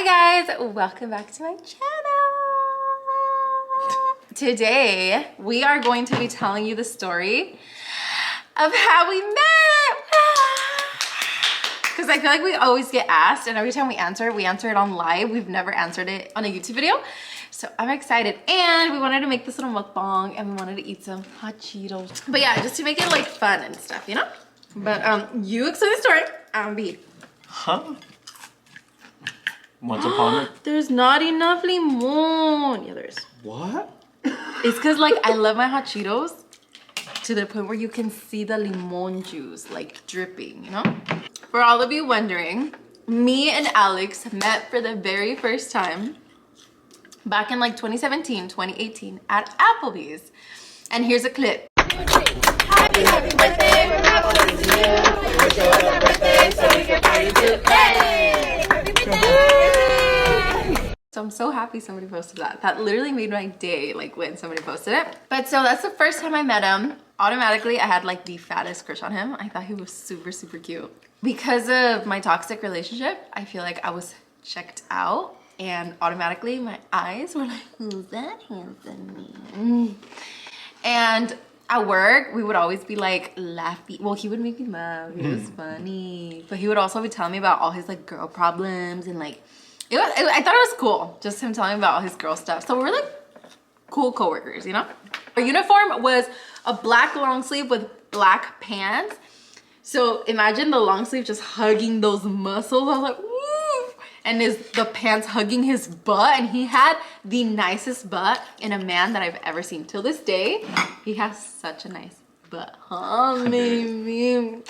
Hi guys, welcome back to my channel. Today we are going to be telling you the story of how we met. Because I feel like we always get asked, and every time we answer it on live. We've never answered it on a YouTube video. So I'm excited, and we wanted to make this little mukbang, and we wanted to eat some hot Cheetos. But yeah, just to make it like fun and stuff, you know? But you explain the story, B. Huh? Once upon it. There's not enough limon. Yeah, there is. What? It's because like I love my hot Cheetos to the point where you can see the limon juice like dripping, you know? For all of you wondering, me and Alex met for the very first time back in like 2017, 2018 at Applebee's. And here's a clip. Happy birthday, we're happy to you. Wish you a birthday so we can party too. Hey! Happy birthday! So I'm so happy somebody posted that. That literally made my day, like when somebody posted it. But so that's the first time I met him. Automatically, I had like the fattest crush on him. I thought he was super, super cute. Because of my toxic relationship, I feel like I was checked out. And automatically my eyes were like, who's that handsome? And at work, we would always be like laughing. Well, he would make me laugh. He was funny. But he would also be telling me about all his like girl problems and like, I thought it was cool. Just him telling me about all his girl stuff. So we're like cool coworkers, you know? Our uniform was a black long sleeve with black pants. So imagine the long sleeve just hugging those muscles. I was like, woo! And the pants hugging his butt. And he had the nicest butt in a man that I've ever seen. Till this day, he has such a nice butt. Huh, baby?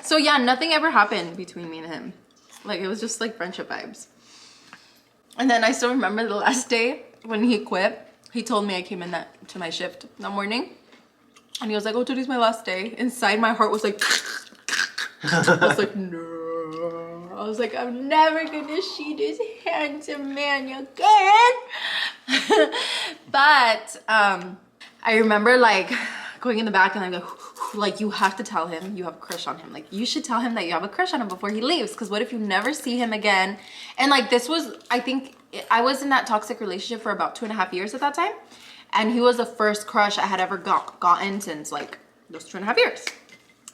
So yeah, nothing ever happened between me and him. Like, it was just like friendship vibes. And then I still remember the last day when he quit. He told me I came in to my shift that morning. And he was like, oh, today's my last day. Inside my heart was like, I was like, no. I was like, I'm never gonna see this handsome man again. But I remember like going in the back and I'm like, you have to tell him you have a crush on him. Like, you should tell him that you have a crush on him before he leaves. Because what if you never see him again? And like, this was, I think I was in that toxic relationship for about 2.5 years at that time. And he was the first crush I had ever gotten since like those 2.5 years.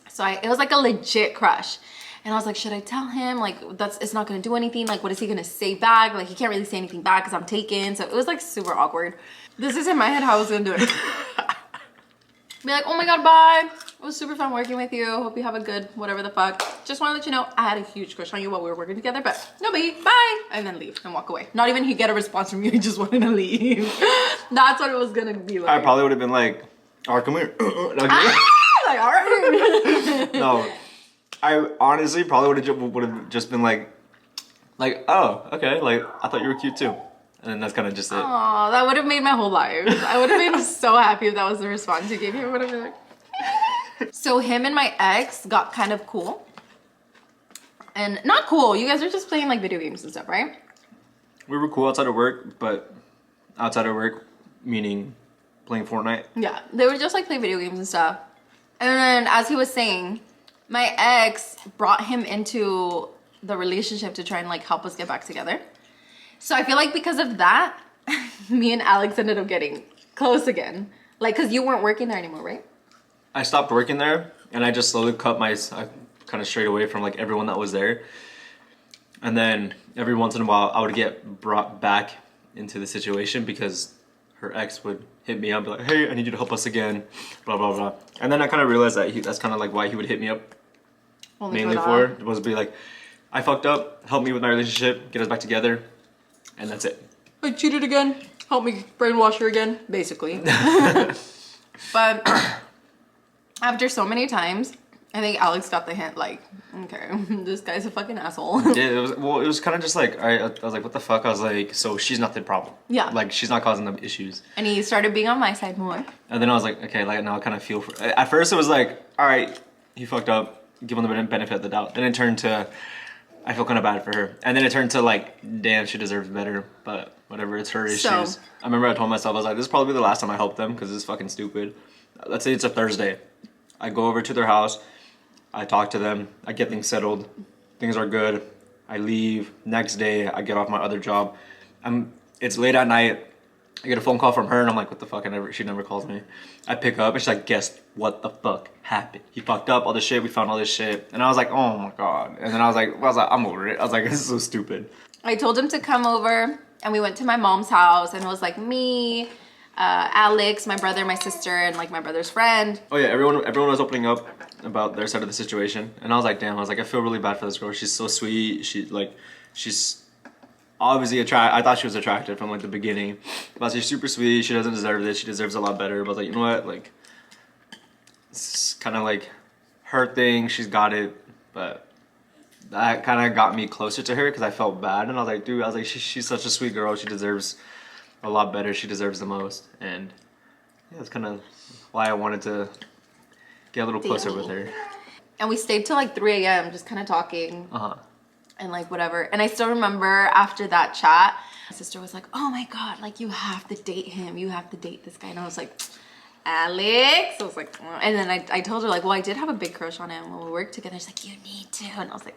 So it was like a legit crush. And I was like, should I tell him? Like, it's not gonna do anything. Like, what is he gonna say back? Like, he can't really say anything back because I'm taken. So it was like super awkward. This is in my head how I was gonna do it. Be like, oh my God, bye. It was super fun working with you. Hope you have a good whatever the fuck. Just want to let you know I had a huge crush on you while we were working together, but no biggie, bye. And then leave and walk away. Not even he get a response from you. He just wanted to leave. That's what it was gonna be like. I probably would have been like, all right, come here. Like, all right. No, I honestly probably would have just been like, oh, okay. Like, I thought you were cute too. And then that's kind of just it. Aw, that would have made my whole life. I would have been so happy if that was the response you gave me. I would have been like... So him and my ex got kind of cool. And not cool. You guys are just playing like video games and stuff, right? We were cool outside of work, but outside of work, meaning playing Fortnite. Yeah, they would just like play video games and stuff. And then as he was saying, my ex brought him into the relationship to try and like help us get back together. So I feel like because of that, me and Alex ended up getting close again. Like, cause you weren't working there anymore, right? I stopped working there and I just slowly cut I kind of strayed away from like everyone that was there. And then every once in a while I would get brought back into the situation because her ex would hit me up, be like, hey, I need you to help us again, blah, blah, blah. And then I kind of realized that that's kind of like why he would hit me up. Mainly for was be like, I fucked up, help me with my relationship, get us back together. And that's it. I cheated again. Help me brainwash her again, basically. But after so many times, I think Alex got the hint, like, okay, this guy's a fucking asshole. Yeah, it was kind of just like, I was like, what the fuck? I was like, so she's not the problem. Yeah. Like, she's not causing the issues. And he started being on my side more. And then I was like, okay, like, now I kind of feel for... At first, it was like, all right, he fucked up. Give him the benefit of the doubt. Then it turned to... I feel kind of bad for her. And then it turned to like, damn, she deserves better. But whatever, it's her issues. I remember I told myself, I was like, this is probably the last time I help them because this is fucking stupid. Let's say it's a Thursday. I go over to their house. I talk to them. I get things settled. Things are good. I leave. Next day, I get off my other job. It's late at night. I get a phone call from her and I'm like, what the fuck? She never calls me. I pick up and she's like, guess what the fuck happened? He fucked up all this shit. We found all this shit. And I was like, oh my God. And then I was like, I'm over it. I was like, this is so stupid. I told him to come over and we went to my mom's house and it was like me, Alex, my brother, my sister, and like my brother's friend. Oh yeah, everyone was opening up about their side of the situation. And I was like, damn, I feel really bad for this girl. She's so sweet. She's obviously I thought she was attractive from like the beginning, but she's super sweet. She doesn't deserve this. She deserves a lot better. But I was like, you know what? Like, it's kind of like her thing. She's got it, but that kind of got me closer to her because I felt bad. And I was like, dude, she's such a sweet girl. She deserves a lot better. She deserves the most. And yeah, that's kind of why I wanted to get a little closer with her. And we stayed till like 3 a.m. just kind of talking. And like whatever. And I still remember after that chat, my sister was like, oh my God, like you have to date him. You have to date this guy. And I was like, Alex? I was like, oh. And then I told her like, well, I did have a big crush on him when we worked together. She's like, you need to. And I was like,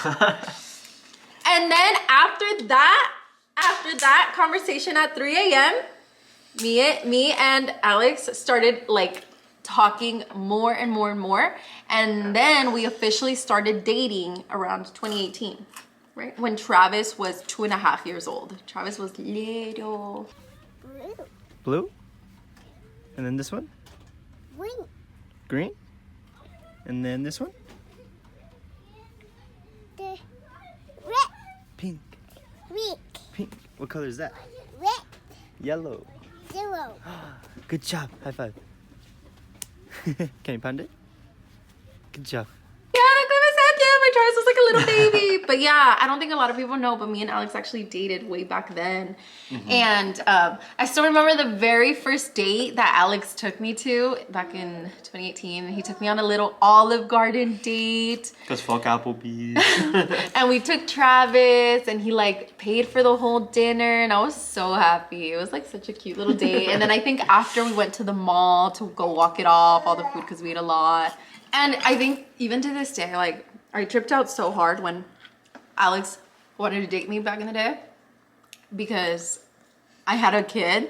and then after that conversation at 3 a.m., me and Alex started like talking more and more and more, and then we officially started dating around 2018, right when Travis was 2.5 years old. Travis was little. Blue, and then this one, green, and then this one, pink. Pink. What color is that? Yellow. Good job. High five. Can you pound it? Good job. Yeah, my Travis was like a little baby. But yeah, I don't think a lot of people know, but me and Alex actually dated way back then. And I still remember the very first date that Alex took me to back in 2018. He took me on a little Olive Garden date. Because fuck Applebee's. And we took Travis and he like paid for the whole dinner and I was so happy. It was like such a cute little date. And then I think after we went to the mall to go walk it off, all the food because we ate a lot. And I think even to this day, like I tripped out so hard when Alex wanted to date me back in the day because I had a kid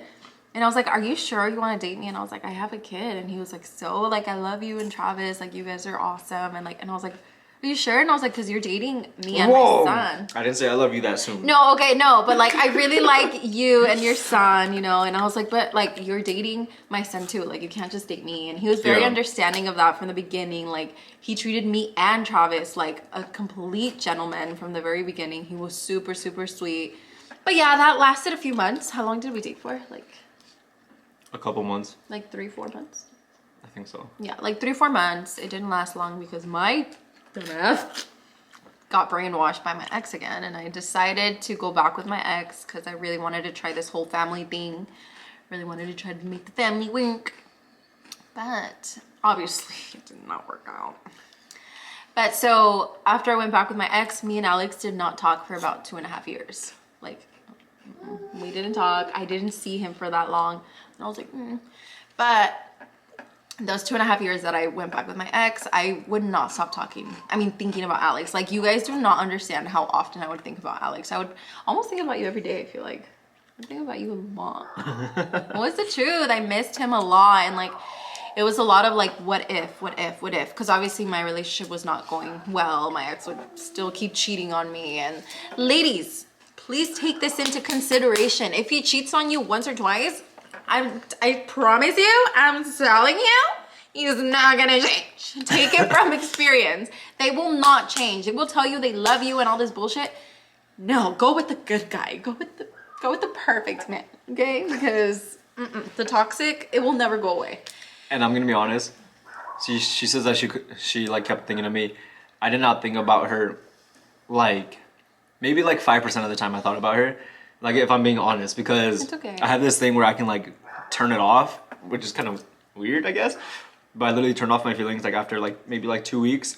and I was like, are you sure you want to date me? And I was like, I have a kid. And he was like, so like, I love you and Travis, like you guys are awesome. And like, and I was like, are you sure? And I was like, because you're dating me and my son. I didn't say I love you that soon. No, okay, no, but like I really like you and your son, you know. And I was like, but like you're dating my son too, like you can't just date me. And he was very understanding of that from the beginning. Like he treated me and Travis like a complete gentleman from the very beginning. He was super, super sweet. But yeah, that lasted a few months. How long did we date for? Like a couple months. Like 3-4 months. I think so. Yeah, like 3-4 months. It didn't last long because my got brainwashed by my ex again, and I decided to go back with my ex because I really wanted to try this whole family thing. Really wanted to try to make the family work, but obviously it did not work out. But so after I went back with my ex, me and Alex did not talk for about 2.5 years. Like we didn't talk. I didn't see him for that long, and I was like, but those 2.5 years that I went back with my ex, I would not stop talking. I mean, thinking about Alex. Like, you guys do not understand how often I would think about Alex. I would almost think about you every day, I feel like. I think about you a lot. What's the truth? I missed him a lot. And, like, it was a lot of, like, what if? Because, obviously, my relationship was not going well. My ex would still keep cheating on me. And, ladies, please take this into consideration. If he cheats on you once or twice, I promise you, I'm telling you, he's not gonna change. Take it from experience. They will not change. They will tell you they love you and all this bullshit. No, go with the good guy. Go with the perfect man, okay? Because the toxic, it will never go away. And I'm gonna be honest. She says that she like kept thinking of me. I did not think about her, like maybe like 5% of the time I thought about her. Like, if I'm being honest, because it's okay. I have this thing where I can, like, turn it off, which is kind of weird, I guess. But I literally turned off my feelings, like, after, like, maybe, like, 2 weeks.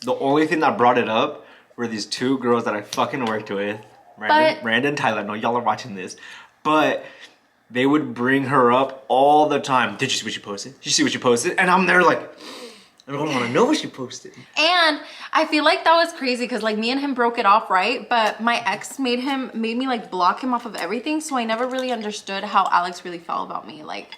The only thing that brought it up were these 2 girls that I fucking worked with. Brandon and Tyler. No, y'all are watching this. But they would bring her up all the time. Did you see what you posted? Did you see what you posted? And I'm there, like, I don't want to know what she posted. And I feel like that was crazy because like me and him broke it off, right? But my ex made me like block him off of everything. So I never really understood how Alex really felt about me. Like,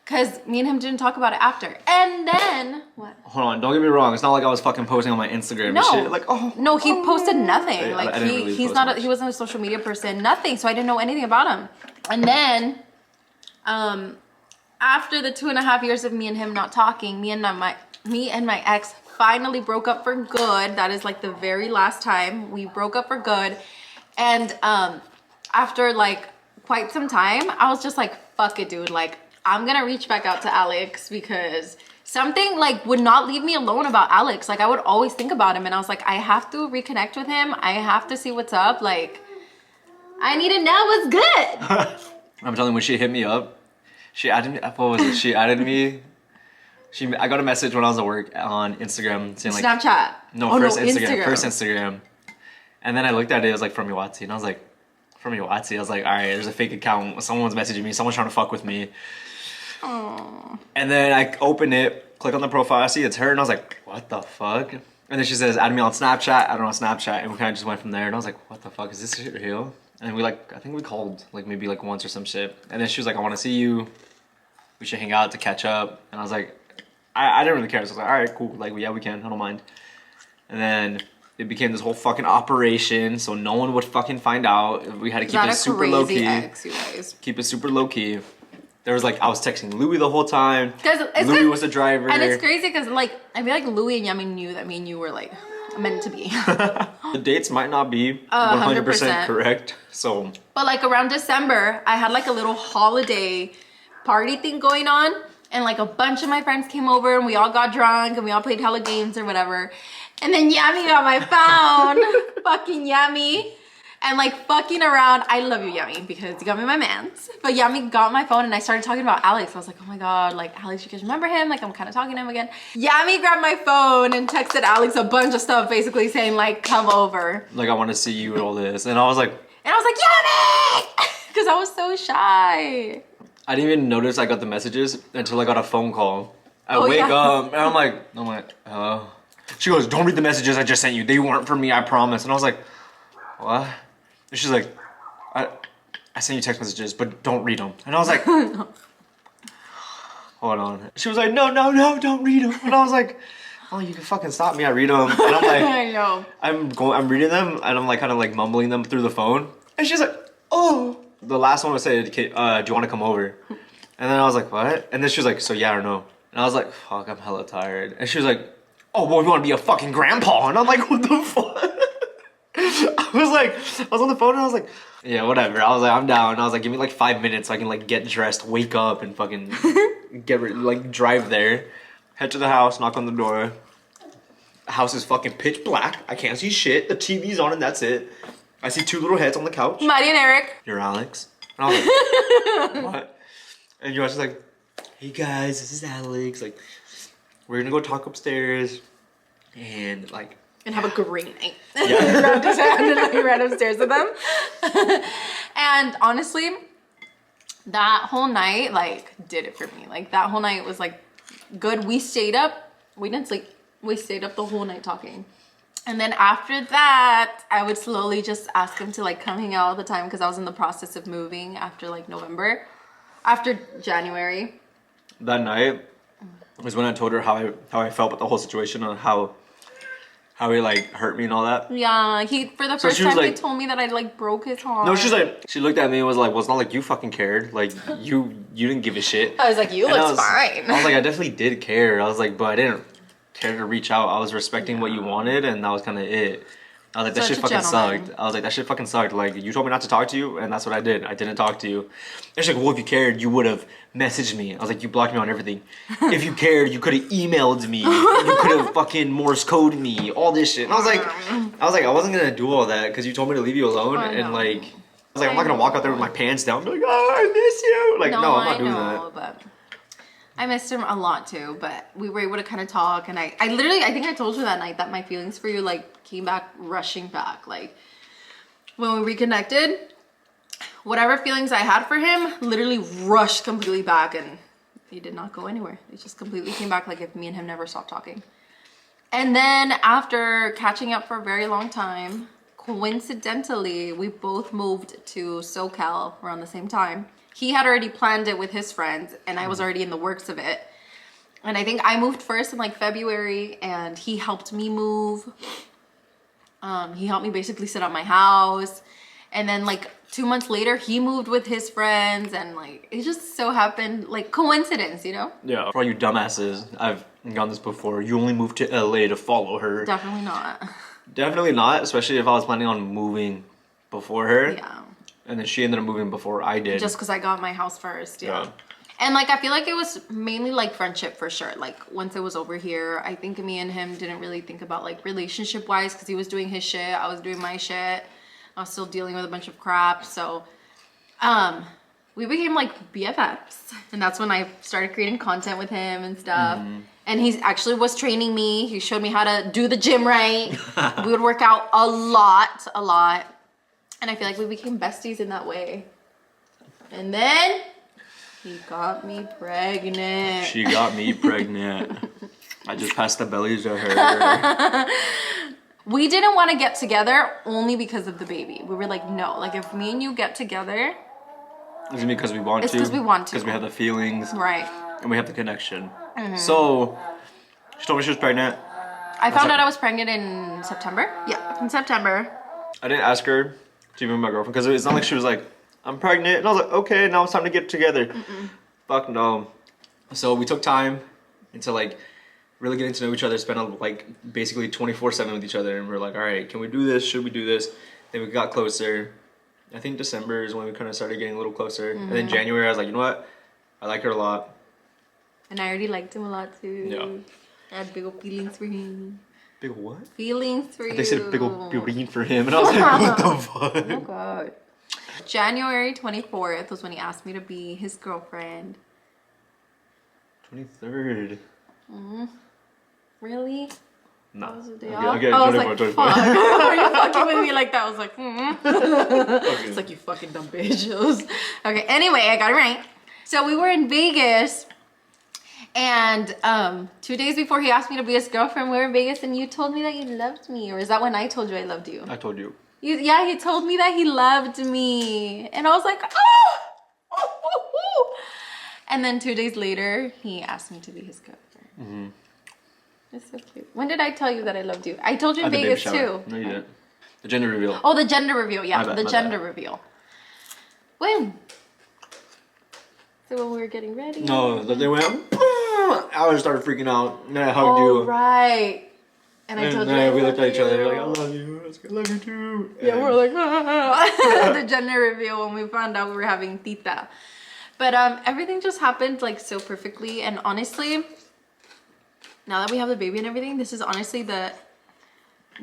because me and him didn't talk about it after. And then, what? Hold on, don't get me wrong. It's not like I was fucking posting on my Instagram and shit. Like, oh. No, he posted nothing. Yeah, like I didn't really he post much. he wasn't a social media person, nothing. So I didn't know anything about him. And then, after the 2.5 years of me and him not talking, me and my ex finally broke up for good. That is like the very last time we broke up for good. And after like quite some time, I was just like, fuck it, dude. Like, I'm gonna reach back out to Alex because something like would not leave me alone about Alex. Like, I would always think about him, and I was like, I have to reconnect with him. I have to see what's up. Like, I need to know what's good. I'm telling you, when she hit me up, she added me. What was it? She added me. I got a message when I was at work on Instagram saying like Snapchat. No, first Instagram. First Instagram. And then I looked at it, it was like from YoatziTeam. And I was like, from YoatziTeam? I was like, all right, there's a fake account. Someone's messaging me. Someone's trying to fuck with me. Aww. And then I open it, click on the profile, I see it's her, and I was like, what the fuck? And then she says, add me on Snapchat. I don't know, Snapchat. And we kind of just went from there. And I was like, what the fuck? Is this shit real? And we like, I think we called like maybe like once or some shit. And then she was like, I want to see you. We should hang out to catch up. And I was like, I didn't really care. So I was like, all right, cool. Like, yeah, we can. I don't mind. And then it became this whole fucking operation. So no one would fucking find out. We had to keep it super low key. Keep it super low key. There was like, I was texting Louis the whole time. Louis was the driver. And it's crazy because like, I feel like Louis and Yami knew that me and you were like meant to be. The dates might not be 100% correct. So, but like around December, I had like a little holiday party thing going on. And like a bunch of my friends came over and we all got drunk and we all played hella games or whatever. And then Yami got my phone. Fucking Yami. And like fucking around. I love you, Yami, because you got me my mans. But Yami got my phone and I started talking about Alex. I was like, oh my God, like Alex, you guys remember him? Like I'm kind of talking to him again. Yami grabbed my phone and texted Alex a bunch of stuff basically saying like, come over. Like I want to see you and all this. And I was like, Yami! Because I was so shy. I didn't even notice I got the messages until I got a phone call. I wake up and I'm like, oh. She goes, don't read the messages I just sent you. They weren't for me, I promise. And I was like, what? And she's like, I sent you text messages, but don't read them. And I was like, hold on. She was like, no, don't read them. And I was like, oh, you can fucking stop me. I read them. And I'm like, I know. I'm reading them and I'm like kind of like mumbling them through the phone. And she's like, oh. The last one was saying, do you want to come over? And then I was like, what? And then she was like, so yeah or no? And I was like, fuck, I'm hella tired. And she was like, oh, well, you want to be a fucking grandpa? And I'm like, what the fuck? I was on the phone and I was like, yeah, whatever. I was like, I'm down. And I was like, give me like 5 minutes so I can like get dressed, wake up and fucking drive there. Head to the house, knock on the door. The house is fucking pitch black. I can't see shit. The TV's on and that's it. I see two little heads on the couch. Maddie and Eric. You're Alex. And I was like, what? And you're just like, hey guys, this is Alex. Like, we're gonna go talk upstairs and like. And have a great night. Yeah. Grabbed his hand and I ran upstairs with them. And honestly, that whole night like did it for me. Like that whole night was like good. We stayed up. We didn't sleep. We stayed up the whole night talking. And then after that, I would slowly just ask him to like come hang out all the time because I was in the process of moving after like November, after January. That night was when I told her how I felt about the whole situation and how he like hurt me and all that. Yeah, he for the first time he told me that I like broke his heart. No, she looked at me and was like, well, it's not like you fucking cared. Like you didn't give a shit. I was like, you look fine. I was like, I definitely did care. I was like, but I didn't care to reach out. I was respecting what you wanted and that was kind of it. I was like, that shit fucking sucked. I was like, that shit fucking sucked. Like, you told me not to talk to you and that's what I did. I didn't talk to you. And she's like, well, if you cared, you would have messaged me. I was like, you blocked me on everything. If you cared, you could have emailed me. You could have fucking Morse coded me. All this shit. And I was like, I wasn't gonna do all that because you told me to leave you alone. And like, I was like, I'm not gonna walk out there with my pants down and be like, oh, I miss you. Like, no, I'm not doing that. But I missed him a lot too, but we were able to kind of talk, and I think I told you that night that my feelings for you like came back rushing back. Like when we reconnected, whatever feelings I had for him literally rushed completely back, and they did not go anywhere. They just completely came back like if me and him never stopped talking. And then after catching up for a very long time, coincidentally, we both moved to SoCal around the same time. He had already planned it with his friends and I was already in the works of it. And I think I moved first in like February and he helped me move. He helped me basically set up my house. And then like 2 months later, he moved with his friends and like, it just so happened, like coincidence, you know? Yeah. For all you dumbasses, I've gone this before. You only moved to LA to follow her. Definitely not. Definitely not, especially if I was planning on moving before her. Yeah. And then she ended up moving before I did. Just because I got my house first, yeah. And like, I feel like it was mainly like friendship for sure. Like once it was over here, I think me and him didn't really think about like relationship wise because he was doing his shit. I was doing my shit. I was still dealing with a bunch of crap. So we became like BFFs. And that's when I started creating content with him and stuff. And he actually was training me. He showed me how to do the gym right. We would work out a lot. And I feel like we became besties in that way. And then he got me pregnant. She got me pregnant. I just passed the bellies to her. We didn't want to get together only because of the baby. We were like, no. Like, if me and you get together... It's because we want to. It's because we want to. Because we have the feelings. Right. And we have the connection. So, she told me she was pregnant. I found out I was pregnant in September. Yeah, in September. I didn't ask her to be my girlfriend because it's not like she was like, I'm pregnant. And I was like, okay, now it's time to get together. Fuck no. So we took time into like really getting to know each other, spend like basically 24/7 with each other. And we're like, all right, can we do this? Should we do this? Then we got closer. I think December is when we kind of started getting a little closer. And then January, I was like, you know what? I like her a lot. And I already liked him a lot too. Yeah. I had big old feelings for him. Big what? Feelings for you. They said big old feeling for him. And I was like, what the fuck? Oh God. January 24th was when he asked me to be his girlfriend. 23rd. Really? No. That was the day Okay, off? okay, I was 24, like, 24. fuck. Are you fucking with me like that? I was like, Okay. It's like, you fucking dumb bitch. Okay, anyway, I got it right. So we were in Vegas. And 2 days before he asked me to be his girlfriend, we were in Vegas and you told me that you loved me. Or is that when I told you I loved you? I told you. Yeah, he told me that he loved me. And I was like, oh! And then 2 days later, he asked me to be his girlfriend. It's so cute. When did I tell you that I loved you? I told you in Vegas too. No, you didn't. The gender reveal. Oh, the gender reveal. Yeah, My the bad. gender reveal. When? So when we were getting ready? No, they went, I was started freaking out. And then I hugged you. Oh, right. And I told you I we loved looked at each other. you. Like, I love you. I was like, I love you too. Yeah, And we're like, the gender reveal when we found out we were having tita. But everything just happened like so perfectly. And honestly, now that we have the baby and everything, this is honestly the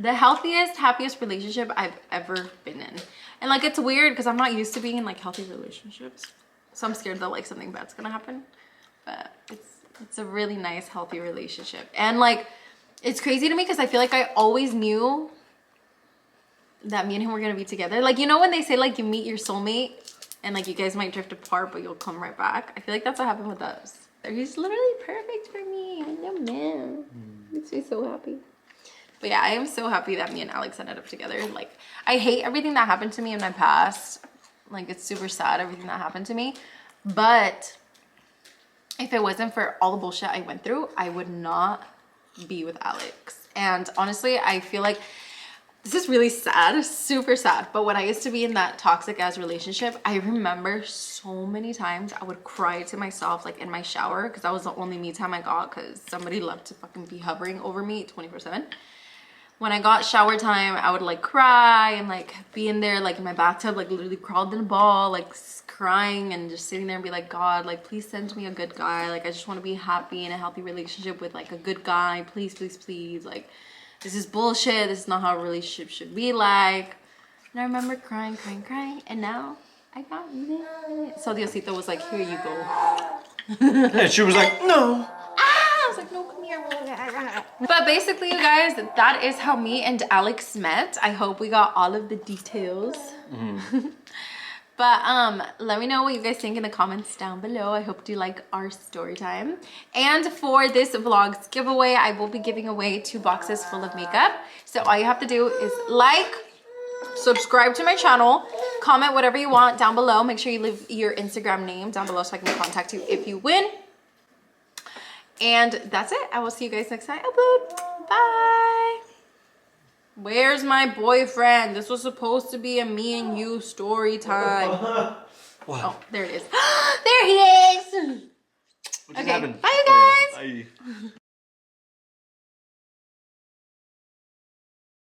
healthiest, happiest relationship I've ever been in. And like, it's weird because I'm not used to being in like healthy relationships. So I'm scared that like something bad's gonna happen. But it's a really nice, healthy relationship. And like, it's crazy to me because I feel like I always knew that me and him were gonna be together. Like, you know when they say like you meet your soulmate and like you guys might drift apart but you'll come right back? I feel like that's what happened with us. He's literally perfect for me. No man. Makes me so happy. But yeah, I am so happy that me and Alex ended up together. Like, I hate everything that happened to me in my past. Like, it's super sad, everything that happened to me. But if it wasn't for all the bullshit I went through, I would not be with Alex. And honestly, I feel like this is really sad, super sad. But when I used to be in that toxic ass relationship, I remember so many times I would cry to myself like in my shower because that was the only me time I got because somebody loved to fucking be hovering over me 24/7. When I got shower time, I would like cry and like be in there like in my bathtub, like literally crawled in a ball, like crying and just sitting there and be like, God, like please send me a good guy. Like I just want to be happy in a healthy relationship with like a good guy. Please, please, please. Like this is bullshit. This is not how a relationship should be like. And I remember crying. And now I got married. So Diosito was like, here you go. and she was like, no. I was like, no, come here. But basically, you guys, that is how me and Alex met. I hope we got all of the details. But let me know what you guys think in the comments down below. I hope you like our story time. And for this vlog's giveaway, I will be giving away 2 boxes full of makeup. So all you have to do is like, subscribe to my channel, comment whatever you want down below. Make sure you leave your Instagram name down below so I can contact you if you win. And that's it. I will see you guys next time I upload. Bye. Where's my boyfriend? This was supposed to be a me and you story time. What? Oh, there it is. There he is. What just Okay, happened? bye you guys. Bye.